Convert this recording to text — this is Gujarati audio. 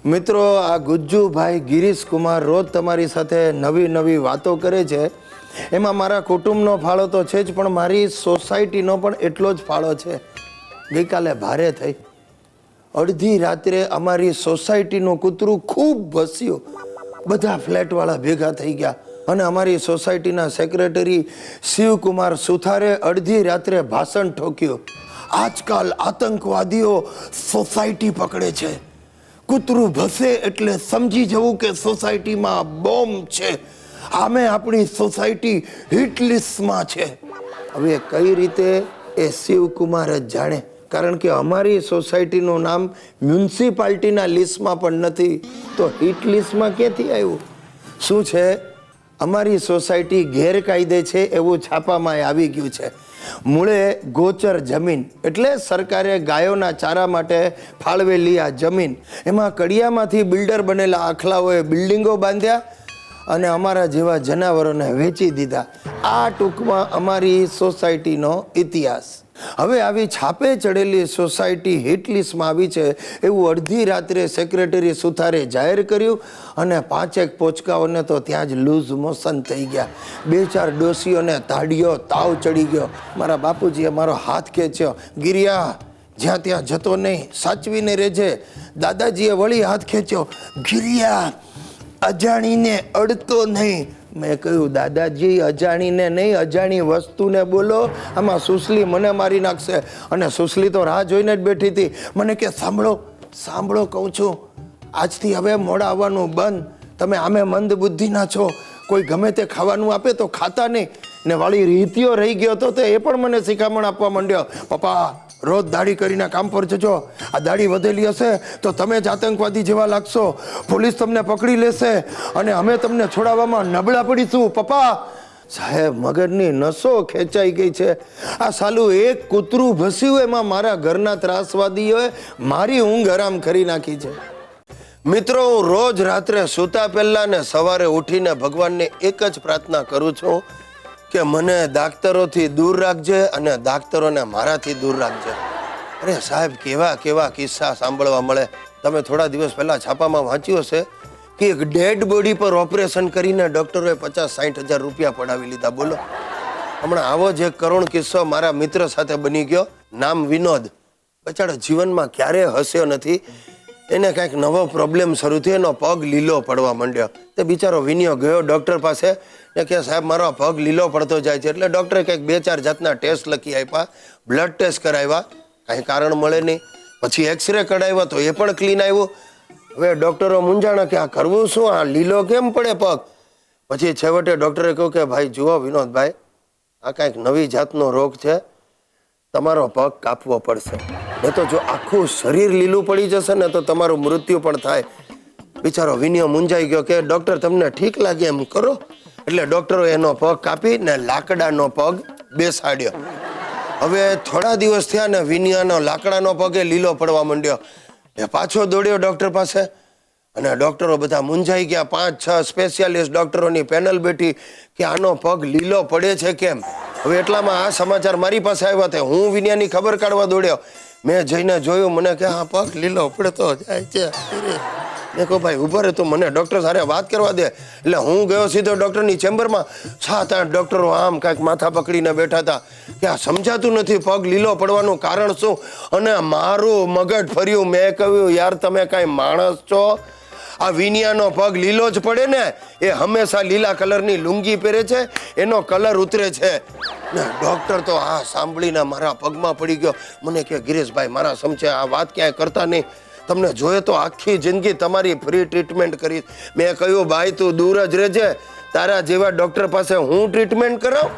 મિત્રો, આ ગુજ્જુભાઈ ગિરીશ કુમાર રોજ તમારી સાથે નવી નવી વાતો કરે છે. એમાં મારા કુટુંબનો ફાળો તો છે જ, પણ મારી સોસાયટીનો પણ એટલો જ ફાળો છે. ગઈકાલે ભારે થઈ. અડધી રાત્રે અમારી સોસાયટીનું કૂતરું ખૂબ ભસ્યું. બધા ફ્લેટવાળા ભેગા થઈ ગયા અને અમારી સોસાયટીના સેક્રેટરી શિવકુમાર સુથારે અડધી રાત્રે ભાષણ ઠોક્યું. આજકાલ આતંકવાદીઓ સોસાયટી પકડે છે. કૂતરું ભસે એટલે સમજી જવું કે સોસાયટીમાં બોમ્બ છે. આમે આપણી સોસાયટી હિટ લિસ્ટમાં છે. હવે કઈ રીતે એ શિવકુમાર જ જાણે, કારણ કે અમારી સોસાયટીનું નામ મ્યુનિસિપાલિટીના લિસ્ટમાં પણ નથી, તો હિટ લિસ્ટમાં ક્યાંથી આવ્યું? શું છે, અમારી સોસાયટી ગેરકાયદે છે એવું છાપામાં આવી ગયું છે. મૂળે ગોચર જમીન એટલે સરકારે ગાયોના ચારા માટે ફાળવેલી આ જમીન, એમાં કડિયામાંથી બિલ્ડર બનેલા આખલાઓએ બિલ્ડિંગો બાંધ્યા અને અમારા જેવા જનાવરોને વેચી દીધા. આ ટૂંકમાં અમારી સોસાયટીનો ઇતિહાસ. હવે આવી છાપે ચડેલી સોસાયટી હિટ લિસ્ટમાં આવી છે એવું અડધી રાત્રે સેક્રેટરી સુથારે જાહેર કર્યું અને 5 પોચકાઓને તો ત્યાં જ લૂઝ મોશન થઈ ગયા. 2-4 ડોસીઓને તાળીઓ તાવ ચડી ગયો. મારા બાપુજીએ મારો હાથ ખેંચ્યો. ગિરિયા, જ્યાં ત્યાં જતો નહીં, સાચવીને રહેજે. દાદાજીએ વળી હાથ ખેંચ્યો. ગિરિયા, અજાણીને અડતો નહીં. મેં કહ્યું, દાદાજી અજાણીને નહીં, અજાણી વસ્તુને બોલો. આમાં સુસલી મને મારી નાખશે. અને સુસલી તો રાહ જોઈને જ બેઠી હતી. મને કે સાંભળો સાંભળો કહું છું, આજથી હવે મોડા આવવાનું બંધ. તમે આમે મંદ બુદ્ધિના છો. કોઈ ગમે તે ખાવાનું આપે તો ખાતા નહીં. ને વાળી રીતિઓ રહી ગયો તો એ પણ મને શિખામણ આપવા માંડ્યો. પપ્પા, રોજ દાઢી કરીને કામ પર જજો. આ દાઢી વધેલી હશે તો તમે જ આતંકવાદી જેવા લાગશો. પોલીસ તમને પકડી લેશે અને અમે તમને છોડાવવામાં નબળા પડીશું. પપ્પા, સાહેબ, મગજની નસો ખેંચાઈ ગઈ છે. આ સાલું એક કૂતરું ભસ્યું, એમાં મારા ઘરના ત્રાસવાદીઓએ મારી ઊંઘ હરામ કરી નાખી છે. મિત્રો, હું રોજ રાત્રે સૂતા પહેલા ને સવારે ઉઠીને ભગવાનને એક જ પ્રાર્થના કરું છું કે મને દાક્તરોથી દૂર રાખજે અને દાક્તરોને મારાથી દૂર રાખજે. અરે સાહેબ, કેવા કેવા કિસ્સા સાંભળવા મળે. તમે થોડા દિવસ પહેલા છાપામાં વાંચ્યું હશે કે એક ડેડ બોડી પર ઓપરેશન કરીને ડોક્ટરોએ 50-60 હજાર રૂપિયા પડાવી લીધા. બોલો, હમણાં આવો જ એક કરુણ કિસ્સો મારા મિત્ર સાથે બની ગયો. નામ વિનોદ. બચાડો જીવનમાં ક્યારેય હસ્યો નથી. એને કાંઈક નવો પ્રોબ્લેમ શરૂ થયો, એનો પગ લીલો પડવા માંડ્યો. તે બિચારો વિનિયો ગયો ડૉક્ટર પાસે ને કે સાહેબ, મારો આ પગ લીલો પડતો જાય છે. એટલે ડૉક્ટરે કંઈક 2-4 જાતના ટેસ્ટ લખી આપ્યા, બ્લડ ટેસ્ટ કરાવ્યા, કાંઈ કારણ મળે નહીં. પછી એક્સરે કઢાવ્યા તો એ પણ ક્લીન આવ્યું. હવે ડૉક્ટરો મૂંઝાણા કે આ કરવું શું, આ લીલો કેમ પડે પગ? પછી છેવટે ડૉક્ટરે કહ્યું કે ભાઈ જુઓ વિનોદભાઈ, આ કાંઈક નવી જાતનો રોગ છે, તમારો પગ કાપવો પડશે. નહીં તો જો આખું શરીર લીલું પડી જશે ને તો તમારું મૃત્યુ પણ થાય. બિચારો વિનિયો મૂંઝાઈ ગયો કે ડૉક્ટર તમને ઠીક લાગે એમ કરો. એટલે ડૉક્ટરો એનો પગ કાપી ને લાકડાનો પગ બેસાડ્યો. હવે થોડા દિવસ થયા ને વિનિયાનો લાકડાનો પગ લીલો પડવા માંડ્યો. એ પાછો દોડ્યો ડૉક્ટર પાસે અને ડૉક્ટરો બધા મૂંઝાઈ ગયા. 5-6 સ્પેશિયાલિસ્ટ ડૉક્ટરોની પેનલ બેઠી કે આનો પગ લીલો પડે છે કેમ. હવે એટલામાં આ સમાચાર મારી પાસે આવ્યા હતા. હું વિનિયાની ખબર કાઢવા દોડ્યો. મેં જઈને જોયું, મને કે હા, પગ લીલો પડતો જાય છે. મેં કહું ભાઈ ઉભા રહે, તું મને ડૉક્ટર સાથે વાત કરવા દે. એટલે હું ગયો સીધો ડૉક્ટરની ચેમ્બરમાં. 7-8 ડૉક્ટરો આમ કાંઈક માથા પકડીને બેઠા હતા કે આ સમજાતું નથી પગ લીલો પડવાનું કારણ શું. અને મારું મગજ ફર્યું. મેં કહ્યું, યાર તમે કાંઈ માણસ છો? આ વિનિયાનો પગ લીલો જ પડે ને, એ હંમેશા લીલા કલરની લુંગી પહેરે છે, એનો કલર ઉતરે છે. ને ડૉક્ટર તો આ સાંભળીને મારા પગમાં પડી ગયો. મને કે ગિરીશભાઈ, મારા સમજે આ વાત ક્યાંય કરતા નહીં. તમને જોઈએ તો આખી જિંદગી તમારી ફ્રી ટ્રીટમેન્ટ કરીશ. મેં કહ્યું ભાઈ તું દૂર જ રહેજે, તારા જેવા ડૉક્ટર પાસે હું ટ્રીટમેન્ટ કરાવ.